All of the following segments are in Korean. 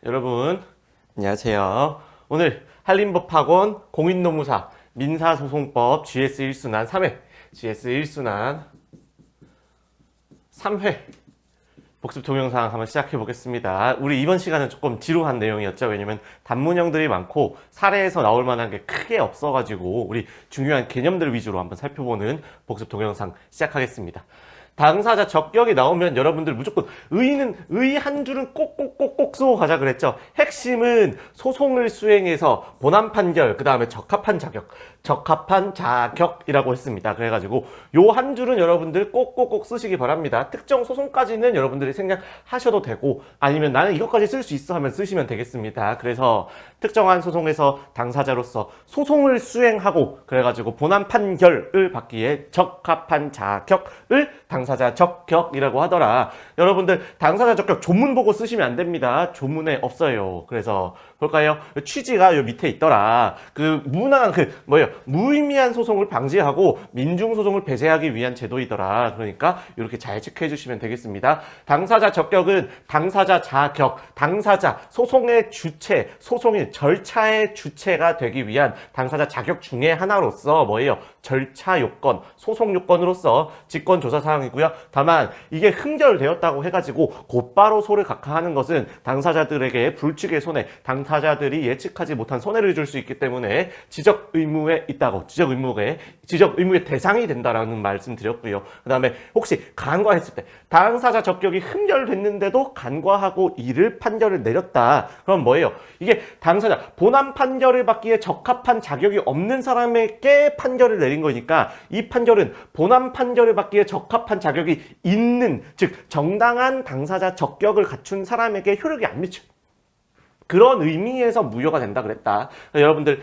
여러분 안녕하세요. 오늘 한림법학원 공인노무사 민사소송법 GS 1순환 3회 GS 1순환 3회 복습 동영상 한번 시작해 보겠습니다. 우리 이번 시간은 조금 지루한 내용이었죠. 왜냐면 단문형들이 많고 사례에서 나올 만한 게 크게 없어가지고 우리 중요한 개념들 위주로 한번 살펴보는 복습 동영상 시작하겠습니다. 당사자 적격이 나오면 여러분들 무조건 의 한 줄은 꼭꼭꼭꼭 쓰고 가자 그랬죠. 핵심은 소송을 수행해서 본안 판결, 그 다음에 적합한 자격이라고 했습니다. 그래가지고 요 한 줄은 여러분들 꼭꼭꼭 쓰시기 바랍니다. 특정 소송까지는 여러분들이 생각하셔도 되고 아니면 나는 이것까지 쓸 수 있어 하면 쓰시면 되겠습니다. 그래서 특정한 소송에서 당사자로서 소송을 수행하고 그래가지고 본안 판결을 받기에 적합한 자격을 당사자 적격이라고 하더라. 여러분들 당사자 적격 조문 보고 쓰시면 안 됩니다. 조문에 없어요. 그래서 볼까요? 취지가 요 밑에 있더라. 무의미한 소송을 방지하고 민중 소송을 배제하기 위한 제도이더라. 그러니까 이렇게 잘 체크해 주시면 되겠습니다. 당사자 적격은 당사자 자격, 당사자 소송의 주체, 소송의 절차의 주체가 되기 위한 당사자 자격 중에 하나로서 절차 요건, 소송 요건으로서 직권 조사 사항이고요. 다만 이게 흥결되었다고 해가지고 곧바로 소를 각하하는 것은 당사자들에게 불측의 손해, 당사자들이 예측하지 못한 손해를 줄 수 있기 때문에 지적 의무에 있다고, 지적 의무의 대상이 된다라는 말씀 드렸고요. 그 다음에 혹시 간과했을 때 당사자 적격이 흥결됐는데도 간과하고 이를 판결을 내렸다. 그럼 이게 당사자 본안 판결을 받기에 적합한 자격이 없는 사람에게 판결을 내린 거니까 이 판결은 본안 판결을 받기에 적합한 자격이 있는, 즉 정당한 당사자 적격을 갖춘 사람에게 효력이 안 미쳐. 그런 의미에서 무효가 된다 그랬다. 여러분들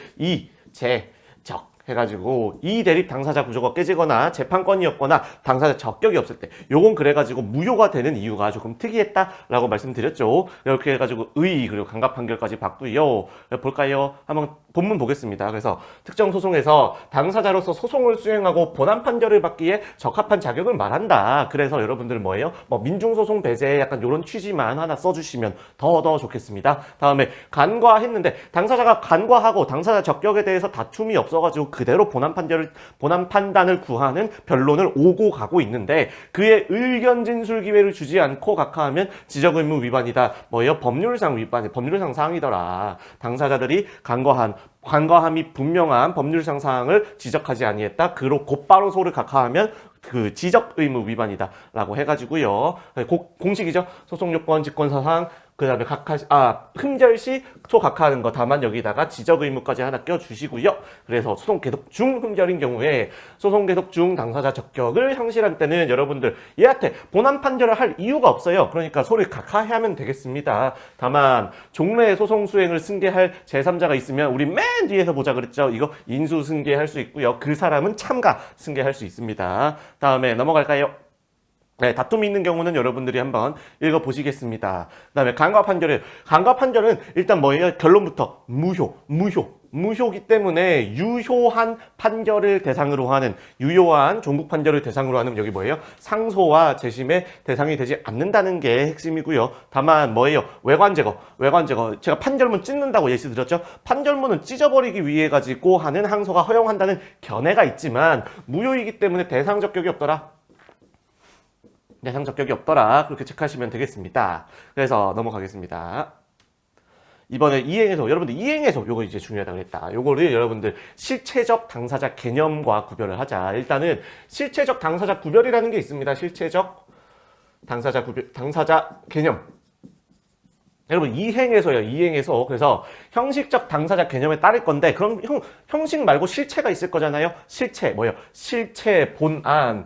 적 해가지고 이 대립 당사자 구조가 깨지거나 재판권이었거나 당사자 적격이 없을 때 요건 그래가지고 무효가 되는 이유가 조금 특이했다라고 말씀드렸죠. 이렇게 해가지고 그리고 강가 판결까지 받고요. 볼까요? 한번 본문 보겠습니다. 그래서 특정 소송에서 당사자로서 소송을 수행하고 본안 판결을 받기에 적합한 자격을 말한다. 그래서 여러분들 민중소송 배제 약간 이런 취지만 하나 써주시면 더 좋겠습니다. 다음에 간과했는데 당사자가 간과하고 당사자 적격에 대해서 다툼이 없어가지고 그대로 본안 판단을 구하는 변론을 오고 가고 있는데 그의 의견 진술 기회를 주지 않고 각하하면 지적 의무 위반이다. 법률상 사항이더라. 당사자들이 간과함이 분명한 법률상 사항을 지적하지 아니했다. 그로 곧바로 소를 각하하면 그 지적 의무 위반이다라고 해가지고요. 공식이죠. 소송요건, 직권사상, 그 다음에 흥결 시 소 각하하는 거. 다만 여기다가 지적 의무까지 하나 껴주시고요. 그래서 소송 계속 중 흥결인 경우에 소송 계속 중 당사자 적격을 상실한 때는 여러분들 얘한테 본안 판결을 할 이유가 없어요. 그러니까 소를 각하해야 하면 되겠습니다. 다만 종래 소송 수행을 승계할 제3자가 있으면 우리 맨 뒤에서 보자 그랬죠. 이거 인수 승계할 수 있고요. 그 사람은 참가 승계할 수 있습니다. 다음에 넘어갈까요? 네, 다툼이 있는 경우는 여러분들이 한번 읽어보시겠습니다. 그 다음에 간과 판결은 일단 결론부터 무효기 때문에 유효한 판결을 대상으로 하는, 유효한 종국 판결을 대상으로 하는 상소와 재심의 대상이 되지 않는다는 게 핵심이고요. 다만 외관 제거. 제가 판결문 찢는다고 예시 드렸죠. 판결문은 찢어버리기 위해 가지고 하는 항소가 허용한다는 견해가 있지만 무효이기 때문에 대상 적격이 없더라. 그렇게 체크하시면 되겠습니다. 그래서 넘어가겠습니다. 이번에 여러분들 이행해소 요거 이제 중요하다고 그랬다. 요거를 여러분들 실체적 당사자 개념과 구별을 하자. 일단은 실체적 당사자 구별이라는 게 있습니다. 실체적 당사자 개념. 여러분 이행해소. 그래서 형식적 당사자 개념에 따를 건데 그럼 형식 말고 실체가 있을 거잖아요. 실체 본안.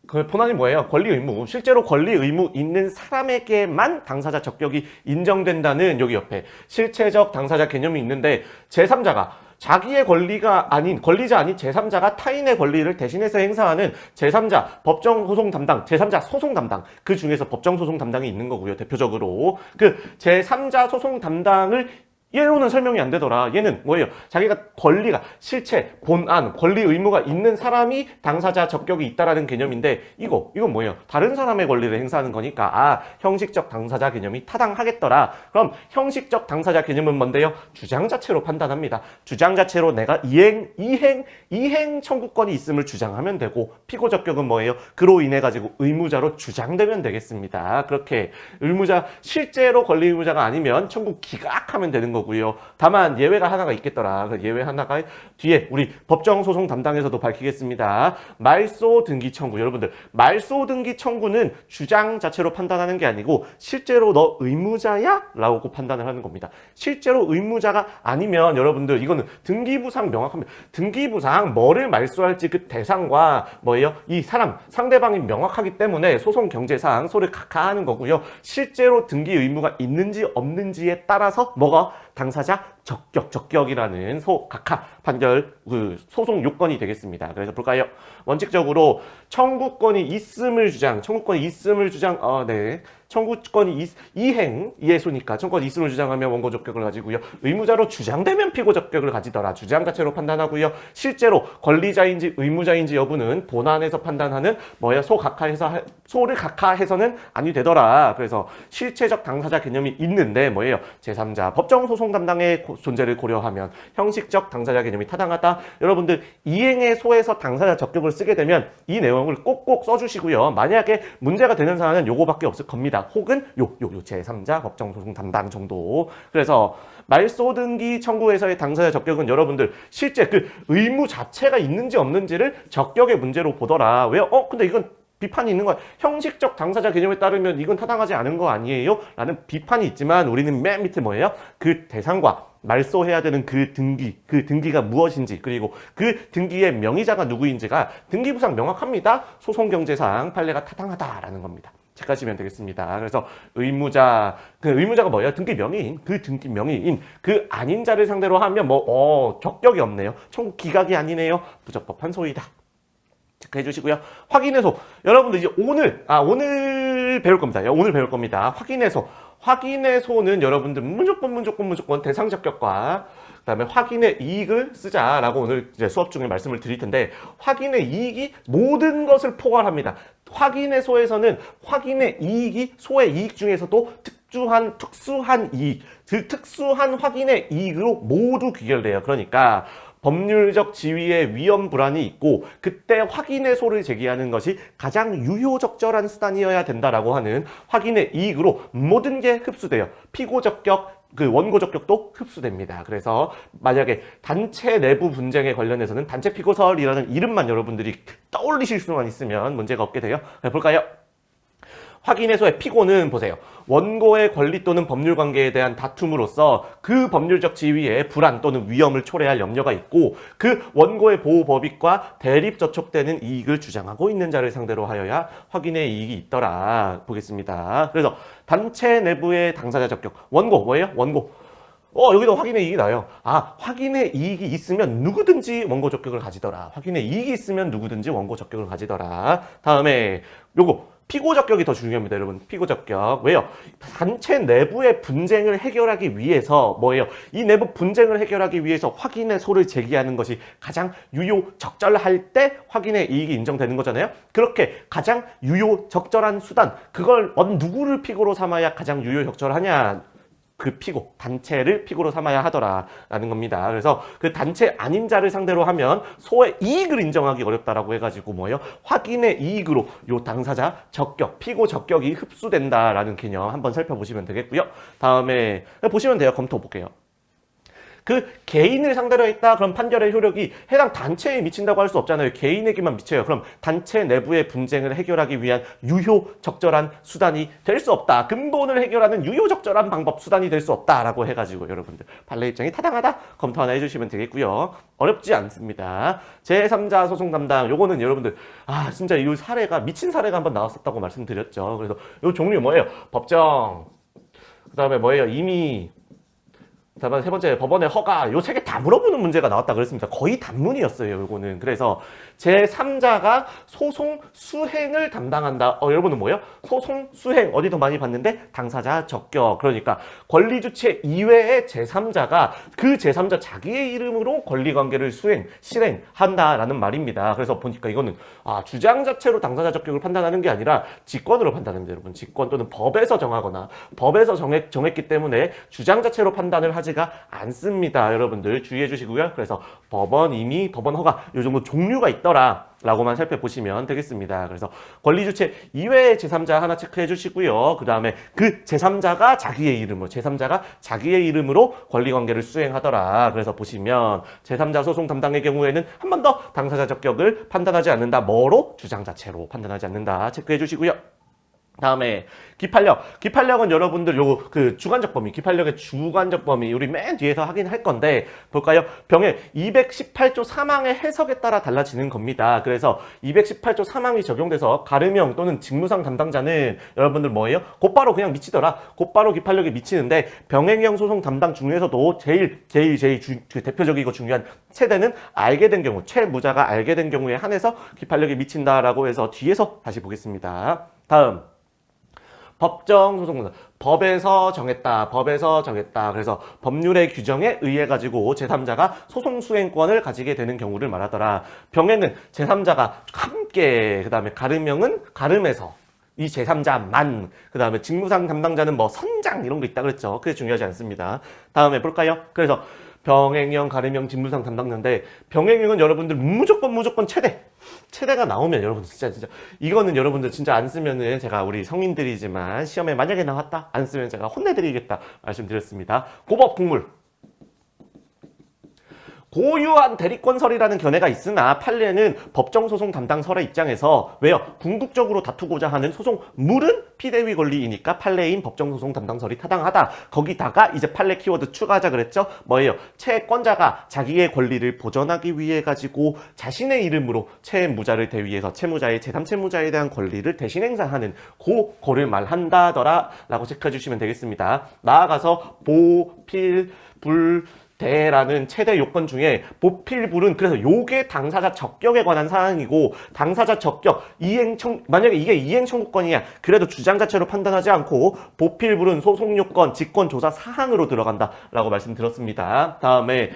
그 본안이 권리 의무. 실제로 권리 의무 있는 사람에게만 당사자 적격이 인정된다는 여기 옆에 실체적 당사자 개념이 있는데 제3자가 자기의 권리자 아닌 제3자가 타인의 권리를 대신해서 행사하는 제3자 법정소송 담당, 제3자 소송 담당, 그 중에서 법정소송 담당이 있는 거고요. 대표적으로 그 제3자 소송 담당을 얘로는 설명이 안 되더라. 얘는 뭐예요? 자기가 권리가, 실체, 본안, 권리 의무가 있는 사람이 당사자 적격이 있다라는 개념인데 이건 뭐예요? 다른 사람의 권리를 행사하는 거니까 형식적 당사자 개념이 타당하겠더라. 그럼 형식적 당사자 개념은 뭔데요? 주장 자체로 판단합니다. 주장 자체로 내가 이행 청구권이 있음을 주장하면 되고 피고 적격은 뭐예요? 그로 인해 가지고 의무자로 주장되면 되겠습니다. 그렇게 실제로 권리 의무자가 아니면 청구 기각하면 되는 거고요. 다만 예외가 하나가 있겠더라. 그 예외 하나가 뒤에 우리 법정소송 담당에서도 밝히겠습니다. 말소 등기 청구. 여러분들 말소 등기 청구는 주장 자체로 판단하는 게 아니고 실제로 너 의무자야? 라고 판단을 하는 겁니다. 실제로 의무자가 아니면 여러분들 이거는 등기부상 명확합니다. 등기부상 뭐를 말소할지 그 대상과 뭐예요? 이 사람 상대방이 명확하기 때문에 소송 경제상 소를 각하하는 거고요. 실제로 등기 의무가 있는지 없는지에 따라서 뭐가 당사자 적격이라는 각하 판결 소송 요건이 되겠습니다. 그래서 볼까요? 원칙적으로 청구권이 있음을 주장, 청구권이 이행이해소니까 청구권이 있음을 주장하면 원고 적격을 가지고요. 의무자로 주장되면 피고 적격을 가지더라. 주장 자체로 판단하고요. 실제로 권리자인지 의무자인지 여부는 본안에서 판단하는 소를 각하해서는 아니 되더라. 그래서 실체적 당사자 개념이 있는데 뭐예요? 제3자 법정소송 담당의 존재를 고려하면 형식적 당사자 개념이 타당하다. 여러분들 이행의 소에서 당사자 적격을 쓰게 되면 이 내용을 꼭꼭 써주시고요. 만약에 문제가 되는 사안은 요거밖에 없을 겁니다. 혹은 요 제3자 법정소송 담당 정도. 그래서 말소 등기 청구에서의 당사자 적격은 여러분들 실제 그 의무 자체가 있는지 없는지를 적격의 문제로 보더라. 왜요? 근데 이건 비판이 있는 거야. 형식적 당사자 개념에 따르면 이건 타당하지 않은 거 아니에요? 라는 비판이 있지만 우리는 맨 밑에 뭐예요? 그 대상과 말소해야 되는 그 등기가 무엇인지 그리고 그 등기의 명의자가 누구인지가 등기부상 명확합니다. 소송경제상 판례가 타당하다라는 겁니다. 체크하시면 되겠습니다. 그래서 의무자가 뭐예요? 등기 명의인, 그 아닌 자를 상대로 하면 적격이 없네요. 청구 기각이 아니네요. 부적법한 소이다. 체크해 주시고요. 확인해소. 여러분들 이제 오늘 배울 겁니다. 오늘 배울 겁니다. 확인해소는 여러분들 무조건 대상 적격과 그다음에 확인의 이익을 쓰자라고 오늘 이제 수업 중에 말씀을 드릴 텐데 확인의 이익이 모든 것을 포괄합니다. 확인해소에서는 확인의 이익이 소의 이익 중에서도 특수한 이익, 특수한 확인의 이익으로 모두 귀결돼요. 그러니까 법률적 지위의 위험 불안이 있고 그때 확인해소를 제기하는 것이 가장 유효적절한 수단이어야 된다라고 하는 확인의 이익으로 모든 게 흡수돼요. 피고 적격, 원고 적격도 흡수됩니다. 그래서 만약에 단체 내부 분쟁에 관련해서는 단체 피고설이라는 이름만 여러분들이 떠올리실 수만 있으면 문제가 없게 돼요. 볼까요? 확인해소의 피고는 보세요. 원고의 권리 또는 법률 관계에 대한 다툼으로서 그 법률적 지위에 불안 또는 위험을 초래할 염려가 있고 그 원고의 보호 법익과 대립 저촉되는 이익을 주장하고 있는 자를 상대로 하여야 확인의 이익이 있더라. 보겠습니다. 그래서 단체 내부의 당사자 적격. 원고 뭐예요? 원고. 여기도 확인의 이익이 나요. 확인의 이익이 있으면 누구든지 원고 적격을 가지더라. 확인의 이익이 있으면 누구든지 원고 적격을 가지더라. 다음에 요거. 피고 적격이 더 중요합니다, 여러분. 피고 적격. 왜요? 단체 내부의 분쟁을 해결하기 위해서 뭐예요? 이 내부 분쟁을 해결하기 위해서 확인의 소를 제기하는 것이 가장 유효적절할 때 확인의 이익이 인정되는 거잖아요. 그렇게 가장 유효적절한 수단, 그걸 누구를 피고로 삼아야 가장 유효적절하냐? 그 피고, 단체를 피고로 삼아야 하더라라는 겁니다. 그래서 그 단체 아닌 자를 상대로 하면 소의 이익을 인정하기 어렵다라고 해가지고 뭐예요? 확인의 이익으로 요 당사자 적격, 피고 적격이 흡수된다라는 개념 한번 살펴보시면 되겠고요. 다음에 보시면 돼요. 검토 볼게요. 그 개인을 상대로 했다. 그럼 판결의 효력이 해당 단체에 미친다고 할 수 없잖아요. 개인에게만 미쳐요. 그럼 단체 내부의 분쟁을 해결하기 위한 유효적절한 수단이 될 수 없다. 근본을 해결하는 유효적절한 방법, 수단이 될 수 없다라고 해가지고 여러분들 판례 입장이 타당하다. 검토 하나 해주시면 되겠고요. 어렵지 않습니다. 제3자 소송 담당. 요거는 여러분들 진짜 이 사례가 미친 사례가 한번 나왔었다고 말씀드렸죠. 그래서 요 종류 뭐예요? 법정. 그다음에 뭐예요? 임의. 세 번째 법원의 허가. 요 세 개 다 물어보는 문제가 나왔다 그랬습니다. 거의 단문이었어요. 요거는. 그래서 제3자가 소송 수행을 담당한다. 여러분은 뭐예요? 소송 수행 어디서 많이 봤는데 당사자 적격. 그러니까 권리주체 이외의 제3자가 그 제3자 자기의 이름으로 권리관계를 실행한다라는 말입니다. 그래서 보니까 이거는 주장 자체로 당사자 적격을 판단하는 게 아니라 직권으로 판단합니다. 여러분, 직권 또는 법에서 정하거나 법에서 정했기 때문에 주장 자체로 판단을 하지가 않습니다. 여러분들 주의해 주시고요. 그래서 법원 임의, 법원 허가 이 정도 종류가 있더라 라고만 살펴보시면 되겠습니다. 그래서 권리주체 이외의 제3자 하나 체크해 주시고요. 그 다음에 그 제3자가 자기의 이름으로 권리관계를 수행하더라. 그래서 보시면 제3자 소송 담당의 경우에는 한 번 더 당사자 적격을 판단하지 않는다. 뭐로? 주장 자체로 판단하지 않는다. 체크해 주시고요. 다음에 기판력은 여러분들 주관적 범위, 기판력의 주관적 범위 우리 맨 뒤에서 확인할 건데 볼까요? 병행 218조 3항의 해석에 따라 달라지는 겁니다. 그래서 218조 3항이 적용돼서 가름형 또는 직무상 담당자는 여러분들 뭐예요? 곧바로 그냥 미치더라. 곧바로 기판력이 미치는데 병행형 소송 담당 중에서도 제일 대표적이고 중요한 최대는 알게 된 경우, 채무자가 알게 된 경우에 한해서 기판력이 미친다라고 해서 뒤에서 다시 보겠습니다. 다음 법정 소송문서. 법에서 정했다. 그래서 법률의 규정에 의해 가지고 제3자가 소송 수행권을 가지게 되는 경우를 말하더라. 병행은 제3자가 함께, 그 다음에 가름형은 가름에서 이 제3자만, 그 다음에 직무상 담당자는 뭐 선장 이런 거 있다 그랬죠. 그게 중요하지 않습니다. 다음에 볼까요? 그래서 병행형, 가름형, 직무상 담당자인데 병행형은 여러분들 무조건 최대가 나오면 여러분들 진짜 이거는 여러분들 진짜 안 쓰면은 제가 우리 성인들이지만 시험에 만약에 나왔다 안 쓰면 제가 혼내드리겠다 말씀드렸습니다. 고법 국물 고유한 대리권설이라는 견해가 있으나 판례는 법정소송 담당설의 입장에서 왜요? 궁극적으로 다투고자 하는 소송물은 피대위 권리이니까 판례인 법정소송 담당설이 타당하다. 거기다가 이제 판례 키워드 추가하자 그랬죠? 뭐예요? 채권자가 자기의 권리를 보전하기 위해 가지고 자신의 이름으로 채무자를 대위해서 채무자의 제3채무자에 대한 권리를 대신 행사하는 그거를 말한다더라 라고 체크해 주시면 되겠습니다. 나아가서 대라는 최대 요건 중에 보필불은 그래서 요게 당사자 적격에 관한 사항이고 당사자 적격 만약에 이게 이행 청구권이야 그래도 주장 자체로 판단하지 않고 보필불은 소송 요건 직권 조사 사항으로 들어간다라고 말씀드렸습니다. 다음에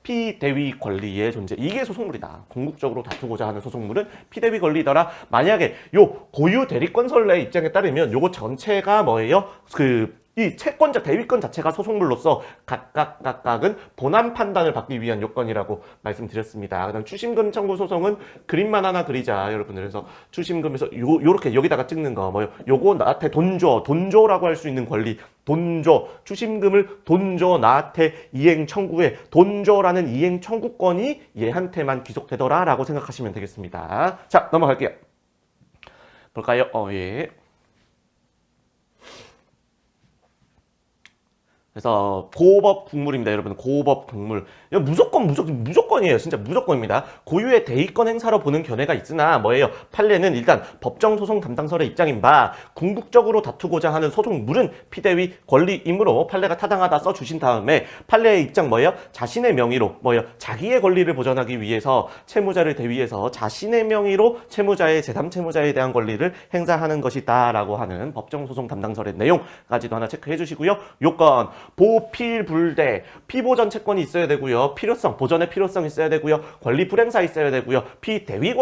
피대위 권리의 존재. 이게 소송물이다. 궁극적으로 다투고자 하는 소송물은 피대위 권리더라. 만약에 요 고유 대리권설의 입장에 따르면 요거 전체가 뭐예요? 이 채권자 대위권 자체가 소송물로서 각각은 본안 판단을 받기 위한 요건이라고 말씀드렸습니다. 그다음 추심금 청구 소송은 그림만 하나 그리자 여러분들. 그래서 추심금에서 요렇게 여기다가 찍는 거 뭐요? 요거 나한테 돈줘라고 할 수 있는 권리. 추심금을 돈줘 나한테 이행 청구해. 돈줘라는 이행 청구권이 얘한테만 귀속되더라라고 생각하시면 되겠습니다. 자, 넘어갈게요. 볼까요? 예. 그래서 고법 국물입니다, 여러분. 고법 국물. 이거 무조건이에요. 진짜 무조건입니다. 고유의 대의권 행사로 보는 견해가 있으나 뭐예요? 판례는 일단 법정소송 담당설의 입장인 바 궁극적으로 다투고자 하는 소송물은 피대위 권리이므로 판례가 타당하다 써주신 다음에 판례의 입장 뭐예요? 자신의 명의로 자기의 권리를 보전하기 위해서 채무자를 대위해서 자신의 명의로 채무자의 제3채무자에 대한 권리를 행사하는 것이다 라고 하는 법정소송 담당설의 내용까지도 하나 체크해 주시고요. 요건 보필불대, 피보전 채권이 있어야 되고요. 보전의 필요성이 있어야 되고요. 권리 불행사 있어야 되고요. 대위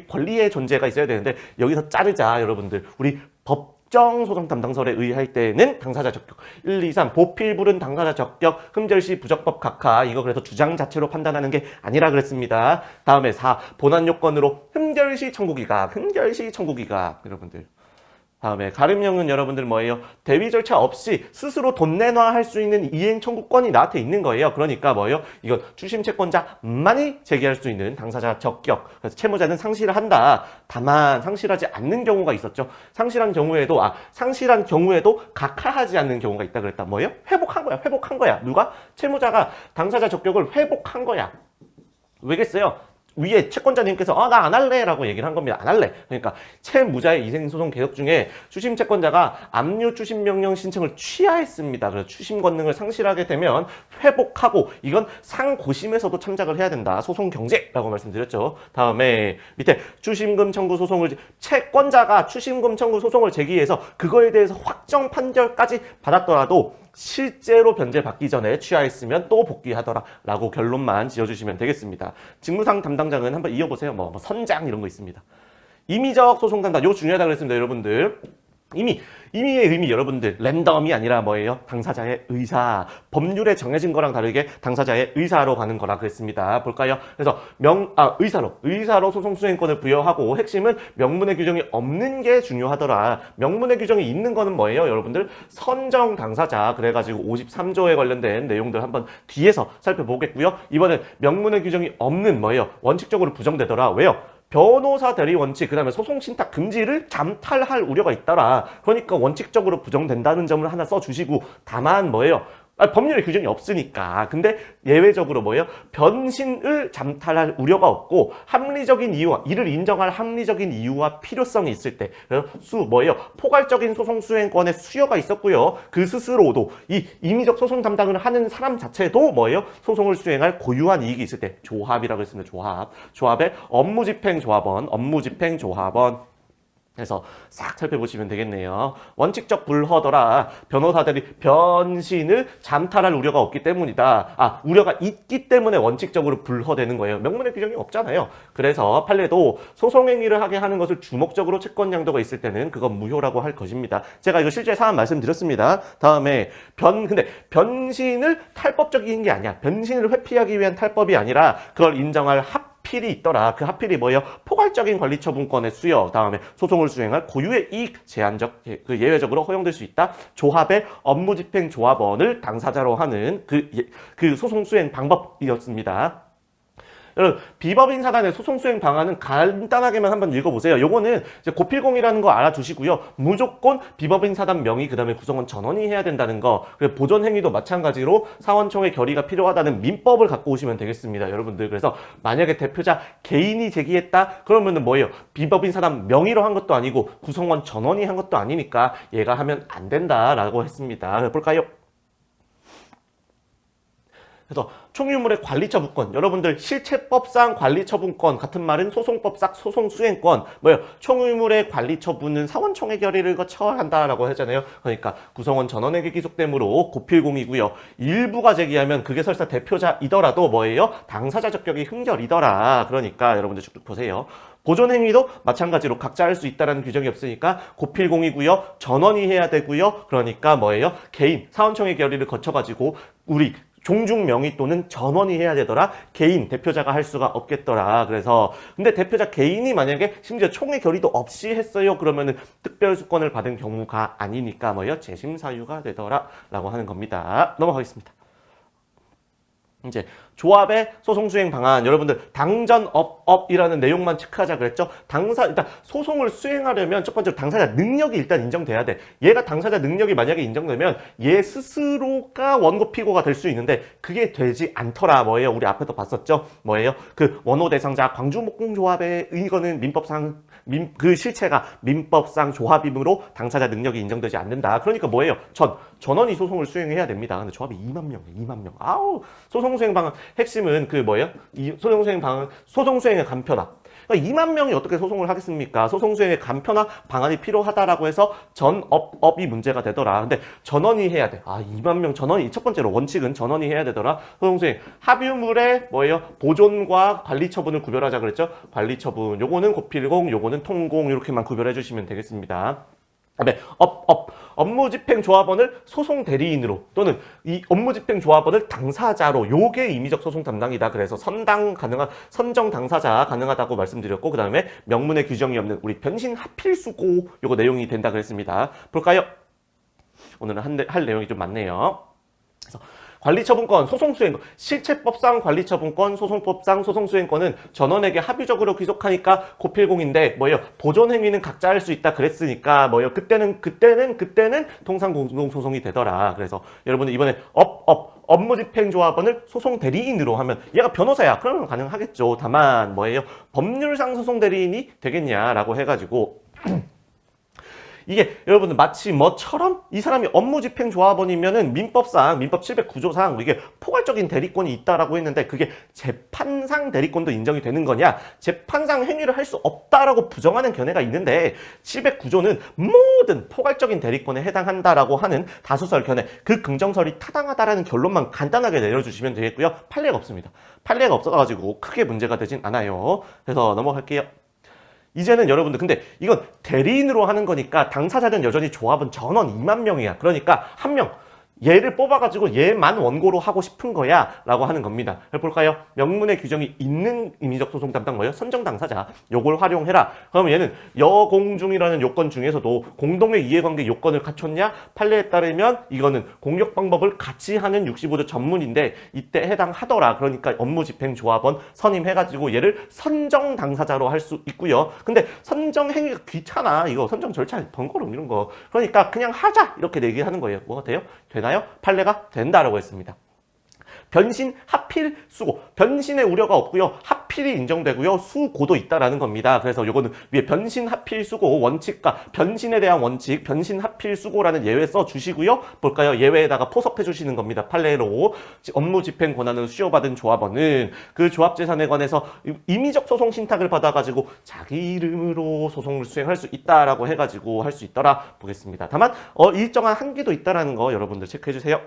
권리의 존재가 있어야 되는데 여기서 자르자 여러분들. 우리 법정소송 담당설에 의할 때는 당사자 적격 1, 2, 3 보필불은 당사자 적격 흠결시 부적법 각하 이거 그래서 주장 자체로 판단하는 게 아니라 그랬습니다. 다음에 4 본안 요건으로 흠결시 청구기각 여러분들. 다음에 가름형은 여러분들 뭐예요? 대위 절차 없이 스스로 돈 내놔 할 수 있는 이행 청구권이 나한테 있는 거예요. 그러니까 뭐예요? 이건 추심 채권자만이 제기할 수 있는 당사자 적격. 그래서 채무자는 상실을 한다. 다만 상실하지 않는 경우가 있었죠. 상실한 경우에도 각하하지 않는 경우가 있다 그랬다. 뭐예요? 회복한 거야. 누가? 채무자가 당사자 적격을 회복한 거야. 왜겠어요? 위에 채권자님께서 나 안 할래 라고 얘기를 한 겁니다. 안 할래. 그러니까 채무자의 이행소송 개혁 중에 추심 채권자가 압류 추심 명령 신청을 취하했습니다. 그래서 추심 권능을 상실하게 되면 회복하고 이건 상고심에서도 참작을 해야 된다. 소송 경제라고 말씀드렸죠. 다음에 밑에 추심금 청구 소송을 채권자가 추심금 청구 소송을 제기해서 그거에 대해서 확정 판결까지 받았더라도 실제로 변제받기 전에 취하했으면 또 복귀하더라 라고 결론만 지어주시면 되겠습니다. 직무상 담당자는 한번 이어보세요. 뭐 선장 이런 거 있습니다. 임의적 소송 담당 이거 중요하다고 그랬습니다. 여러분들 임의의 의미 여러분들 랜덤이 아니라 뭐예요? 당사자의 의사. 법률에 정해진 거랑 다르게 당사자의 의사로 가는 거라 그랬습니다. 볼까요? 그래서 의사로 소송 수행권을 부여하고 핵심은 명문의 규정이 없는 게 중요하더라. 명문의 규정이 있는 거는 뭐예요? 여러분들 선정 당사자 그래가지고 53조에 관련된 내용들 한번 뒤에서 살펴보겠고요. 이번엔 명문의 규정이 없는 뭐예요? 원칙적으로 부정되더라. 왜요? 변호사 대리 원칙, 그 다음에 소송 신탁 금지를 잠탈할 우려가 있더라. 그러니까 원칙적으로 부정된다는 점을 하나 써주시고, 다만 뭐예요? 법률에 규정이 없으니까. 근데 예외적으로 뭐예요? 변신을 잠탈할 우려가 없고 합리적인 이유와 이를 인정할 합리적인 이유와 필요성이 있을 때 뭐예요? 포괄적인 소송 수행권의 수요가 있었고요. 그 스스로도 이 임의적 소송 담당을 하는 사람 자체도 뭐예요? 소송을 수행할 고유한 이익이 있을 때 조합이라고 했습니다. 조합의 업무집행조합원 그래서 싹 살펴보시면 되겠네요. 원칙적 불허더라. 변호사들이 변신을 잠탈할 우려가 없기 때문이다. 우려가 있기 때문에 원칙적으로 불허되는 거예요. 명문의 규정이 없잖아요. 그래서 판례도 소송행위를 하게 하는 것을 주목적으로 채권 양도가 있을 때는 그건 무효라고 할 것입니다. 제가 이거 실제 사안 말씀드렸습니다. 다음에 근데 변신을 탈법적인 게 아니야. 변신을 회피하기 위한 탈법이 아니라 그걸 인정할 합필이 있더라. 그 합필이 뭐예요? 포괄적인 관리처분권의 수여, 다음에 소송을 수행할 고유의 이익, 제한적, 예외적으로 허용될 수 있다. 조합의 업무집행조합원을 당사자로 하는 그 소송 수행 방법이었습니다. 여러분, 비법인 사단의 소송 수행 방안은 간단하게만 한번 읽어보세요. 요거는 이제 고필공이라는 거 알아두시고요. 무조건 비법인 사단 명의, 그 다음에 구성원 전원이 해야 된다는 거, 그리고 보존 행위도 마찬가지로 사원총회 결의가 필요하다는 민법을 갖고 오시면 되겠습니다. 여러분들. 그래서 만약에 대표자 개인이 제기했다? 그러면은 뭐예요? 비법인 사단 명의로 한 것도 아니고 구성원 전원이 한 것도 아니니까 얘가 하면 안 된다라고 했습니다. 볼까요? 그래서 총유물의 관리처분권, 여러분들 실체법상 관리처분권 같은 말은 소송법상 소송수행권, 총유물의 관리처분은 사원총회 결의를 거쳐야 한다라고 하잖아요. 그러니까 구성원 전원에게 기속되므로 고필공이고요. 일부가 제기하면 그게 설사 대표자이더라도 당사자 적격이 흥결이더라. 그러니까 여러분들 쭉 보세요. 보존행위도 마찬가지로 각자 할 수 있다는 규정이 없으니까 고필공이고요. 전원이 해야 되고요. 그러니까 개인, 사원총회 결의를 거쳐가지고 우리 종중 명의 또는 전원이 해야 되더라. 개인, 대표자가 할 수가 없겠더라. 그래서 근데 대표자 개인이 만약에 심지어 총회 결의도 없이 했어요. 그러면은 특별수권을 받은 경우가 아니니까 재심 사유가 되더라 라고 하는 겁니다. 넘어가겠습니다. 이제 조합의 소송 수행 방안, 여러분들 당전업이라는 내용만 체크하자 그랬죠. 일단 소송을 수행하려면 첫 번째로 당사자 능력이 일단 인정돼야 돼. 얘가 당사자 능력이 만약에 인정되면 얘 스스로가 원고 피고가 될 수 있는데 그게 되지 않더라. 우리 앞에서 봤었죠. 그 원호 대상자 광주목공조합의 이거는 민법상 그 실체가 민법상 조합이므로 당사자 능력이 인정되지 않는다. 그러니까 전원이 소송을 수행해야 됩니다. 근데 조합이 2만 명이에요. 2만 명. 소송 수행 방안 핵심은 이 소송 수행 방안, 소송 수행의 간편화. 그러니까 2만 명이 어떻게 소송을 하겠습니까? 소송 수행의 간편화 방안이 필요하다라고 해서 전업이 문제가 되더라. 근데 전원이 해야 돼. 2만 명 전원이 첫 번째로 원칙은 전원이 해야 되더라. 소송 수행 합유물의 보존과 관리 처분을 구별하자 그랬죠? 관리 처분. 요거는 고필공, 요거는 통공 이렇게만 구별해 주시면 되겠습니다. 네, 업무집행조합원을 소송 대리인으로 또는 이 업무집행조합원을 당사자로 요게 임의적 소송 담당이다. 그래서 선정 당사자 가능하다고 말씀드렸고 그 다음에 명문의 규정이 없는 우리 변신 합필수고 요거 내용이 된다 그랬습니다. 볼까요? 오늘은 할 내용이 좀 많네요. 그래서 관리처분권, 소송수행권, 실체법상 관리처분권, 소송법상 소송수행권은 전원에게 합의적으로 귀속하니까 고필공인데 뭐예요? 보존행위는 각자 할 수 있다 그랬으니까 뭐예요? 그때는 통상공동소송이 되더라. 그래서 여러분들 이번에 업무집행조합원을 소송대리인으로 하면 얘가 변호사야. 그러면 가능하겠죠. 다만 뭐예요? 법률상 소송대리인이 되겠냐라고 해가지고 이게 여러분들 마치 뭐처럼 이 사람이 업무집행조합원이면은 민법 709조상 이게 포괄적인 대리권이 있다라고 했는데 그게 재판상 대리권도 인정이 되는 거냐? 재판상 행위를 할 수 없다라고 부정하는 견해가 있는데 709조는 모든 포괄적인 대리권에 해당한다라고 하는 다수설 견해, 그 긍정설이 타당하다라는 결론만 간단하게 내려주시면 되겠고요. 판례가 없습니다. 판례가 없어가지고 크게 문제가 되진 않아요. 그래서 넘어갈게요. 이제는 여러분들 근데 이건 대리인으로 하는 거니까 당사자는 여전히 조합은 전원 2만 명이야. 그러니까 한 명 얘를 뽑아가지고 얘만 원고로 하고 싶은 거야 라고 하는 겁니다. 볼까요? 명문의 규정이 있는 임의적 소송 담당 뭐예요? 선정 당사자 요걸 활용해라. 그러면 얘는 여공중이라는 요건 중에서도 공동의 이해관계 요건을 갖췄냐? 판례에 따르면 이거는 공격 방법을 같이 하는 65조 전문인데 이때 해당하더라. 그러니까 업무집행조합원 선임해가지고 얘를 선정 당사자로 할 수 있고요. 근데 선정 행위가 귀찮아. 이거 선정 절차 번거로움 이런 거. 그러니까 그냥 하자 이렇게 얘기하는 거예요. 뭐가 돼요? 되나요? 판례가 된다라고 했습니다. 변신, 하필, 수고. 변신의 우려가 없고요. 하필이 인정되고요. 수고도 있다라는 겁니다. 그래서 요거는 위에 변신, 하필, 수고 원칙과 변신에 대한 원칙, 변신, 하필, 수고라는 예외 써주시고요. 볼까요? 예외에다가 포섭해 주시는 겁니다. 판례로 업무 집행 권한을 수여받은 조합원은 그 조합 재산에 관해서 임의적 소송 신탁을 받아가지고 자기 이름으로 소송을 수행할 수 있다라고 해가지고 할 수 있더라 보겠습니다. 다만 일정한 한계도 있다라는 거 여러분들 체크해 주세요.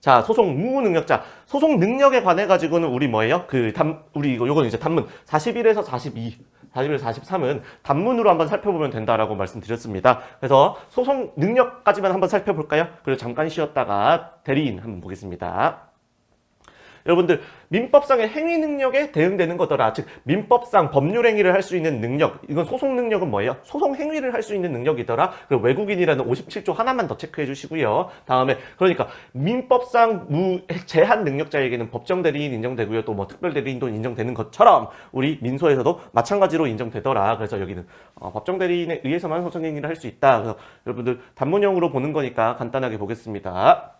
자, 소송 무능력자. 소송 능력에 관해 가지고는 우리 뭐예요? 요건 이제 단문 41에서 42, 41에서 43은 단문으로 한번 살펴보면 된다라고 말씀드렸습니다. 그래서 소송 능력까지만 한번 살펴볼까요? 그리고 잠깐 쉬었다가 대리인 한번 보겠습니다. 여러분들 민법상의 행위 능력에 대응되는 거더라. 즉 민법상 법률 행위를 할 수 있는 능력. 이건 소송 능력은 뭐예요? 소송 행위를 할 수 있는 능력이더라. 그리고 외국인이라는 57조 하나만 더 체크해 주시고요. 다음에 그러니까 민법상 제한 능력자에게는 법정 대리인 인정되고요. 또 뭐 특별 대리인도 인정되는 것처럼 우리 민소에서도 마찬가지로 인정되더라. 그래서 여기는 법정 대리인에 의해서만 소송 행위를 할 수 있다. 그래서 여러분들 단문형으로 보는 거니까 간단하게 보겠습니다.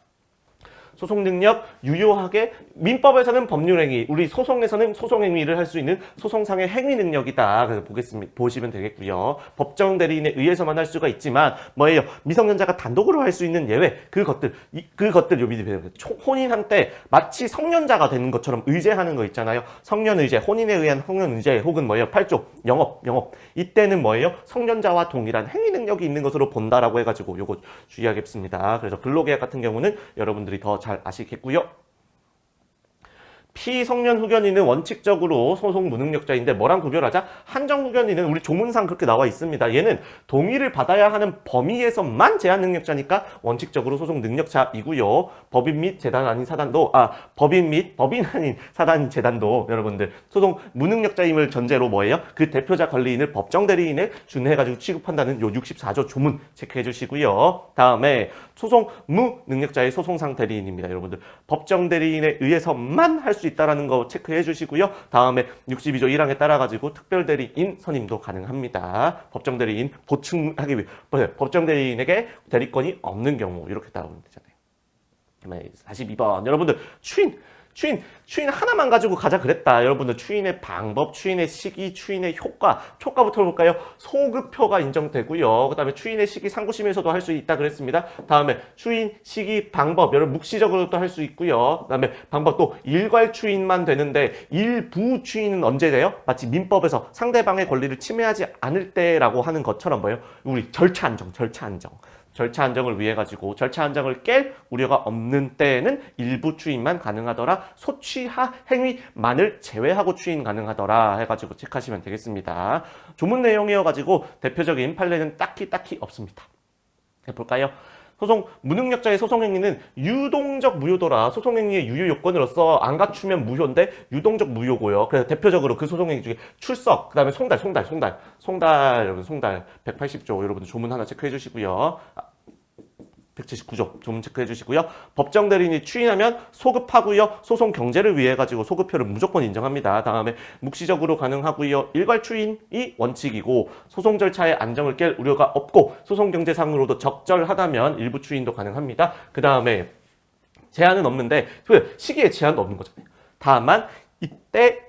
소송 능력 유효하게 민법에서는 법률행위, 우리 소송에서는 소송행위를 할 수 있는 소송상의 행위 능력이다. 그래서 보시면 되겠고요. 법정 대리인에 의해서만 할 수가 있지만 뭐예요? 미성년자가 단독으로 할 수 있는 예외 그것들 요 밑에 혼인한 때 마치 성년자가 되는 것처럼 의제하는 거 있잖아요. 성년 의제, 혼인에 의한 성년 의제 혹은 뭐예요? 8조 영업 이때는 뭐예요? 성년자와 동일한 행위 능력이 있는 것으로 본다라고 해가지고 요거 주의하겠습니다. 그래서 근로계약 같은 경우는 여러분들이 더 잘 아시겠고요. 피성년 후견인은 원칙적으로 소송 무능력자인데 뭐랑 구별하자? 한정 후견인은 우리 조문상 그렇게 나와 있습니다. 얘는 동의를 받아야 하는 범위에서만 제한 능력자니까 원칙적으로 소송 능력자이고요. 법인 및 재단 아닌 사단도 법인 및 법인 아닌 사단 재단도 여러분들 소송 무능력자임을 전제로 뭐예요? 그 대표자 관리인을 법정 대리인에 준해가지고 취급한다는 요 64조 조문 체크해 주시고요. 다음에 소송 무능력자의 소송상 대리인입니다. 여러분들 법정 대리인에 의해서만 할 수 있다라는 거 체크해 주시고요. 다음에 62조 1항에 따라 가지고 특별 대리인 선임도 가능합니다. 법정 대리인 보충하기 위해 법정 대리인에게 대리권이 없는 경우 이렇게 따라오면 되잖아요. 42번 여러분들 추인 하나만 가지고 가자 그랬다. 여러분들 추인의 방법, 추인의 시기, 추인의 효과부터 볼까요? 소급표가 인정되고요. 그 다음에 추인의 시기 상고심에서도 할 수 있다 그랬습니다. 다음에 추인, 시기, 방법 여러분 묵시적으로도 할 수 있고요. 그 다음에 방법 또 일괄 추인만 되는데 일부 추인은 언제 돼요? 마치 민법에서 상대방의 권리를 침해하지 않을 때라고 하는 것처럼 뭐예요? 우리 절차 안정을 위해 가지고 절차 안정을 깰 우려가 없는 때에는 일부 추인만 가능하더라. 소취하 행위만을 제외하고 추인 가능하더라 해가지고 체크하시면 되겠습니다. 조문 내용이어 가지고 대표적인 판례는 딱히 없습니다. 해볼까요? 소송 무능력자의 소송행위는 유동적 무효도라. 소송행위의 유효 요건으로서 안 갖추면 무효인데 유동적 무효고요. 그래서 대표적으로 그 소송행위 중에 출석, 그 다음에 송달 여러분 송달 180조 여러분들 조문 하나 체크해 주시고요. 179조 좀 체크해 주시고요. 법정 대리인이 추인하면 소급하고요. 소송 경제를 위해 가지고 소급표를 무조건 인정합니다. 다음에 묵시적으로 가능하고요. 일괄 추인이 원칙이고 소송 절차의 안정을 깰 우려가 없고 소송 경제상으로도 적절하다면 일부 추인도 가능합니다. 그 다음에 제한은 없는데 시기에 제한도 없는 거잖아요. 다만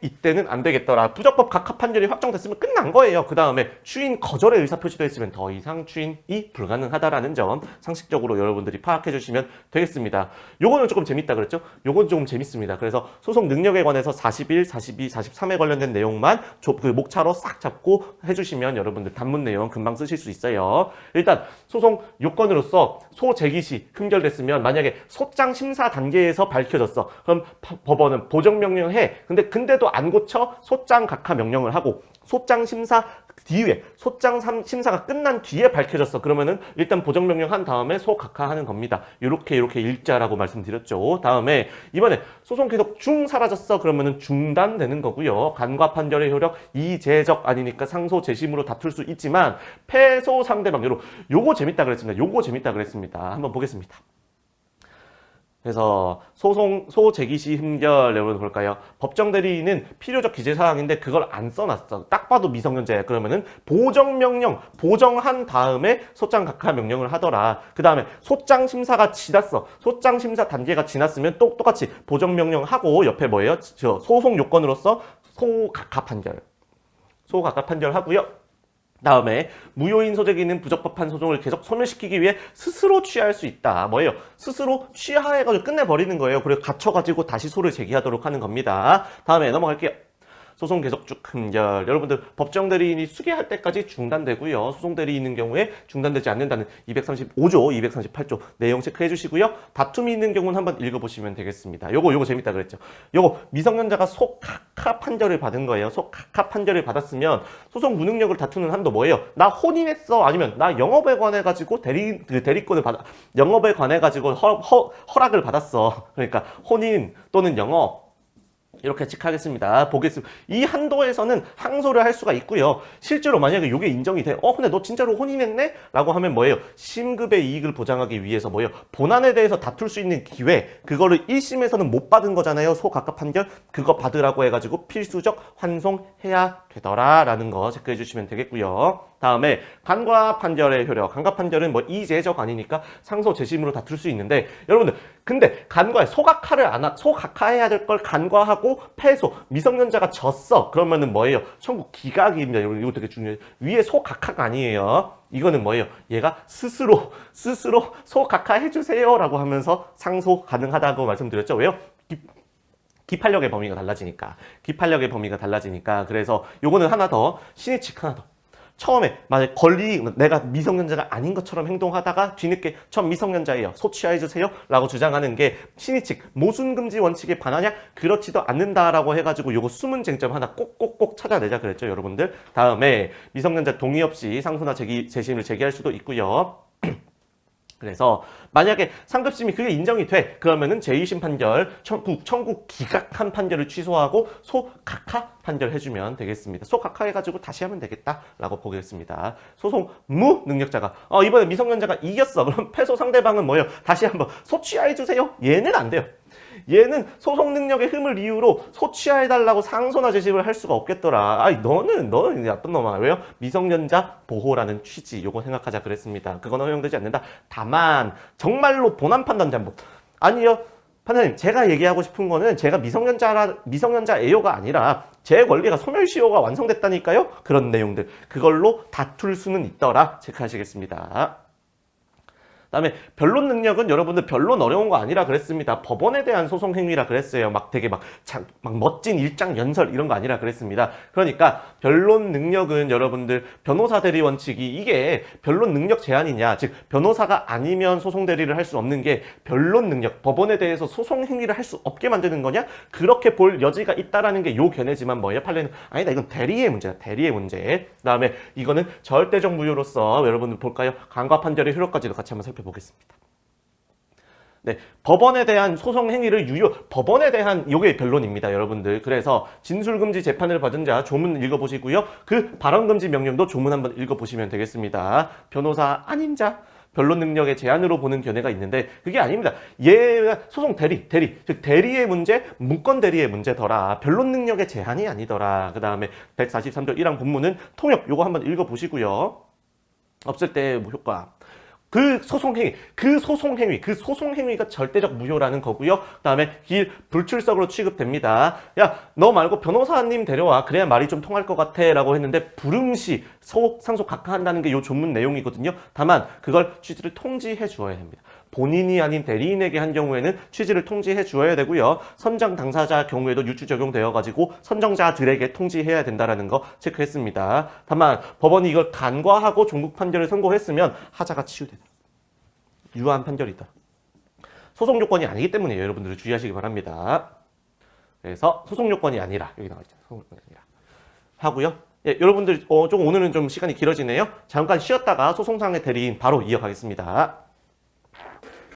이때는 안 되겠더라. 부적법 각하 판결이 확정됐으면 끝난 거예요. 그 다음에 추인 거절의 의사 표시도 했으면 더 이상 추인이 불가능하다라는 점 상식적으로 여러분들이 파악해 주시면 되겠습니다. 요거는 조금 재밌다 그랬죠? 요건 좀 재밌습니다. 그래서 소송 능력에 관해서 41, 42, 43에 관련된 내용만 그 목차로 싹 잡고 해주시면 여러분들 단문 내용 금방 쓰실 수 있어요. 일단 소송 요건으로서 소제기 시 흠결됐으면 만약에 소장 심사 단계에서 밝혀졌어. 그럼 법원은 보정명령해. 근데도 안 고쳐 소장 각하 명령을 하고 소장 심사 뒤에 소장 심사가 끝난 뒤에 밝혀졌어. 그러면은 일단 보정명령 한 다음에 소각하하는 겁니다. 이렇게 일자라고 말씀드렸죠. 다음에 이번에 소송 계속 중 사라졌어. 그러면은 중단되는 거고요. 간과 판결의 효력 이재적 아니니까 상소 재심으로 다툴 수 있지만 패소 상대방 요거 재밌다 그랬습니다. 요거 재밌다 그랬습니다. 한번 보겠습니다. 그래서 소 제기 시 흠결 여러분 볼까요? 법정 대리인은 필요적 기재 사항인데 그걸 안 써놨어. 딱 봐도 미성년자야. 그러면은 보정명령 보정한 다음에 소장 각하 명령을 하더라. 그 다음에 소장 심사가 지났어. 소장 심사 단계가 지났으면 똑같이 보정명령 하고 옆에 뭐예요? 소송 요건으로서 소각하 판결 하고요. 다음에 무효인 소재기는 부적법한 소송을 계속 소멸시키기 위해 스스로 취하할 수 있다. 뭐예요? 스스로 취하해가지고 끝내버리는 거예요. 그리고 갇혀가지고 다시 소를 제기하도록 하는 겁니다. 다음에 넘어갈게요. 소송 계속 쭉 흠결. 여러분들 법정 대리인이 수개할 때까지 중단되고요. 소송 대리인 있는 경우에 중단되지 않는다는 235조, 238조 내용 체크해 주시고요. 다툼이 있는 경우는 한번 읽어보시면 되겠습니다. 요거 재밌다 그랬죠. 요거 미성년자가 소각하 판결을 받은 거예요. 소각하 판결을 받았으면 소송 무능력을 다투는 한도 뭐예요? 나 혼인했어. 아니면 나 영업에 관해 가지고 대리권을 영업에 관해 가지고 허락을 받았어. 그러니까 혼인 또는 영업 이렇게 체크하겠습니다. 보겠습니다. 이 한도에서는 항소를 할 수가 있고요. 실제로 만약에 이게 인정이 돼. 근데 너 진짜로 혼인했네? 라고 하면 뭐예요? 심급의 이익을 보장하기 위해서 뭐예요? 본안에 대해서 다툴 수 있는 기회. 그거를 1심에서는 못 받은 거잖아요. 소각하 판결. 그거 받으라고 해가지고 필수적 환송해야 되더라. 라는 거 체크해 주시면 되겠고요. 다음에 간과 판결의 효력. 간과 판결은 뭐 이재적 아니니까 상소 재심으로 다툴 수 있는데 여러분들 근데 간과에 소각하해야 될 걸 간과하고 패소 미성년자가 졌어. 그러면은 뭐예요? 청구 기각입니다. 여러분 이거 되게 중요해요. 위에 소각하가 아니에요. 이거는 뭐예요? 얘가 스스로 소각하 해주세요라고 하면서 상소 가능하다고 말씀드렸죠. 왜요? 기판력의 범위가 달라지니까 그래서 요거는 하나 더 신의칙 하나 더. 처음에 만약 내가 미성년자가 아닌 것처럼 행동하다가 뒤늦게 전 미성년자예요. 소취하해주세요 라고 주장하는 게 신의칙 모순금지 원칙에 반하냐? 그렇지도 않는다라고 해가지고 요거 숨은 쟁점 하나 꼭꼭꼭 찾아내자 그랬죠 여러분들. 다음에 미성년자 동의 없이 상소나 재심을 제기할 수도 있고요. 그래서 만약에 상급심이 그게 인정이 돼 그러면은 제2심 판결 청구 기각한 판결을 취소하고 소각하 판결 해주면 되겠습니다. 소각하 해가지고 다시 하면 되겠다라고 보겠습니다. 소송 무능력자가 이번에 미성년자가 이겼어. 그럼 패소 상대방은 뭐예요? 다시 한번 소취하해주세요. 얘는 안 돼요. 얘는 소송 능력의 흠을 이유로 소취해달라고 상소나 재심을 할 수가 없겠더라. 너는 나쁜 놈아. 왜요? 미성년자 보호라는 취지 요거 생각하자 그랬습니다. 그건 허용되지 않는다. 다만 정말로 본안 판단 잘못. 아니요. 판사님 제가 얘기하고 싶은 거는 제가 미성년자예요가 아니라 제 권리가 소멸시효가 완성됐다니까요. 그런 내용들 그걸로 다툴 수는 있더라. 체크하시겠습니다. 그다음에 변론 능력은 여러분들 변론 어려운 거 아니라 그랬습니다. 법원에 대한 소송 행위라 그랬어요. 막 되게 막 멋진 일장 연설 이런 거 아니라 그랬습니다. 그러니까 변론 능력은 여러분들 변호사 대리 원칙이 이게 변론 능력 제한이냐, 즉 변호사가 아니면 소송 대리를 할 수 없는 게 변론 능력, 법원에 대해서 소송 행위를 할 수 없게 만드는 거냐? 그렇게 볼 여지가 있다라는 게 요 견해지만 뭐예요? 판례는 아니다. 이건 대리의 문제야. 대리의 문제. 그다음에 이거는 절대적 무효로서 여러분들 볼까요? 간과 판결의 효력까지도 같이 한번 살펴보겠습니다. 네, 법원에 대한 소송 행위를 법원에 대한 요게 변론입니다, 여러분들. 그래서 진술금지 재판을 받은 자 조문 읽어보시고요. 그 발언금지 명령도 조문 한번 읽어보시면 되겠습니다. 변호사 아닌 자, 변론 능력의 제한으로 보는 견해가 있는데 그게 아닙니다. 얘가 소송 대리, 즉 대리의 문제, 문건 대리의 문제더라. 변론 능력의 제한이 아니더라. 그 다음에 143조 1항 본문은 통역 요거 한번 읽어보시고요. 없을 때 뭐 효과. 그 소송행위가 절대적 무효라는 거고요. 그 다음에 길 불출석으로 취급됩니다. 야, 너 말고 변호사님 데려와. 그래야 말이 좀 통할 것 같아. 라고 했는데, 불응시, 상속 각하한다는 게 요 조문 내용이거든요. 다만, 그걸 취지를 통지해 주어야 됩니다. 본인이 아닌 대리인에게 한 경우에는 취지를 통지해 주어야 되고요. 선정 당사자 경우에도 유추 적용되어가지고 선정자들에게 통지해야 된다는 거 체크했습니다. 다만 법원이 이걸 간과하고 종국 판결을 선고했으면 하자가 치유된다. 유효한 판결이 있다. 소송 요건이 아니기 때문에 여러분들 주의하시기 바랍니다. 그래서 소송 요건이 아니라 여기 나와 있잖아요. 소송 요건이 아니라 하고요. 예, 여러분들 조금 오늘은 좀 시간이 길어지네요. 잠깐 쉬었다가 소송상의 대리인 바로 이어가겠습니다.